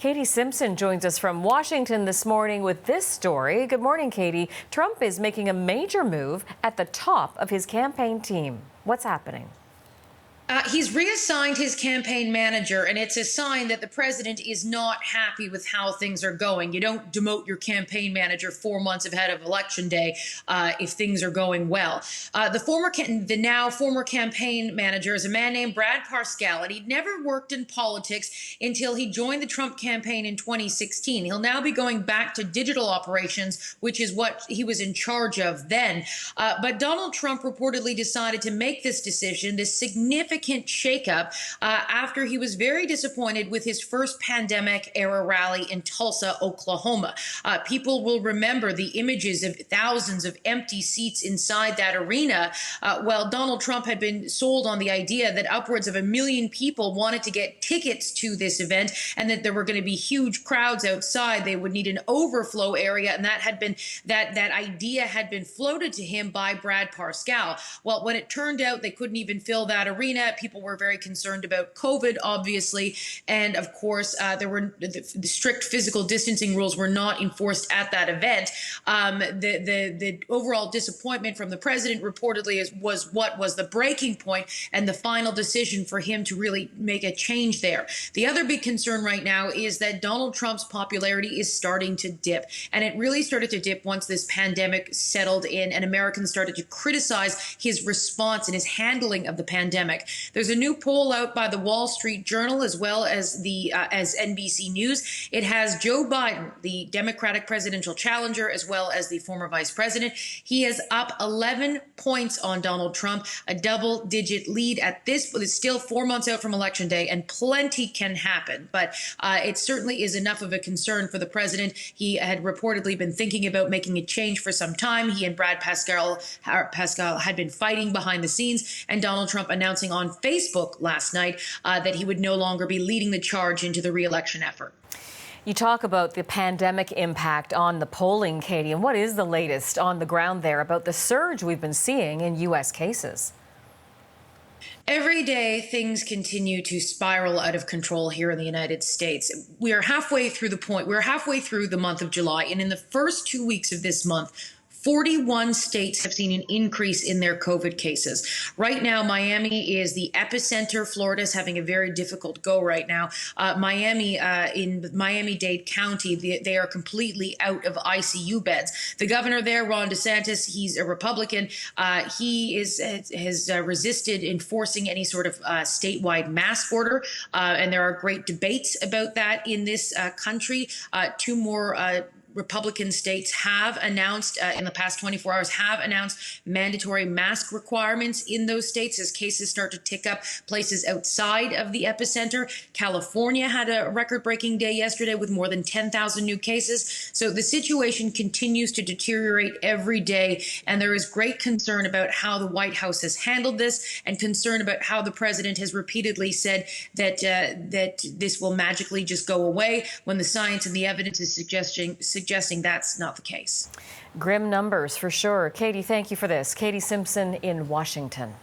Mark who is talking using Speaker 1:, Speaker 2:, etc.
Speaker 1: Katie Simpson joins us from Washington this morning with this story. Good morning, Katie. Trump is making a major move at the top of his campaign team. What's happening?
Speaker 2: He's reassigned his campaign manager, and it's a sign that the president is not happy with how things are going. You don't demote your campaign manager 4 months ahead of Election Day if things are going well. The now former campaign manager is a man named Brad Parscale, and he'd never worked in politics until he joined the Trump campaign in 2016. He'll now be going back to digital operations, which is what he was in charge of then. But Donald Trump reportedly decided to make this decision, this significant shakeup, after he was very disappointed with his first pandemic-era rally in Tulsa, Oklahoma. People will remember the images of thousands of empty seats inside that arena. Well, Donald Trump had been sold on the idea that upwards of 1 million people wanted to get tickets to this event, and that there were going to be huge crowds outside. They would need an overflow area, and that idea had been floated to him by Brad Parscale. Well, when it turned out they couldn't even fill that arena, people were very concerned about COVID, obviously, and of course, there were the strict physical distancing rules were not enforced at that event. The overall disappointment from the president reportedly was what was the breaking point and the final decision for him to really make a change there. The other big concern right now is that Donald Trump's popularity is starting to dip, and it really started to dip once this pandemic settled in and Americans started to criticize his response and his handling of the pandemic. There's a new poll out by the Wall Street Journal as well as as NBC News. It has Joe Biden, the Democratic presidential challenger, as well as the former vice president. He is up 11 points on Donald Trump, a double-digit lead at this, but it's still 4 months out from Election Day, and plenty can happen. But it certainly is enough of a concern for the president. He had reportedly been thinking about making a change for some time. He and Brad Parscale had been fighting behind the scenes, and Donald Trump announcing on Facebook last night that he would no longer be leading the charge into the re-election effort.
Speaker 1: You talk about the pandemic impact on the polling, Katie, and what is the latest on the ground there about the surge we've been seeing in U.S. cases?
Speaker 2: Every day, things continue to spiral out of control here in the United States. We're halfway through the month of July, and in the first 2 weeks of this month, 41 states have seen an increase in their COVID cases. Right now, Miami is the epicenter. Florida's having a very difficult go right now. Miami, in Miami-Dade County, they are completely out of ICU beds. The governor there, Ron DeSantis, he's a Republican. He has resisted enforcing any sort of statewide mask order, and there are great debates about that in this country. Two more Republican states have announced in the past 24 hours have announced mandatory mask requirements in those states as cases start to tick up places outside of the epicenter. California had a record-breaking day yesterday with more than 10,000 new cases. So the situation continues to deteriorate every day, and there is great concern about how the White House has handled this, and concern about how the president has repeatedly said that this will magically just go away when the science and the evidence is suggesting that's not the case.
Speaker 1: Grim numbers for sure. Katie, thank you for this. Katie Simpson in Washington.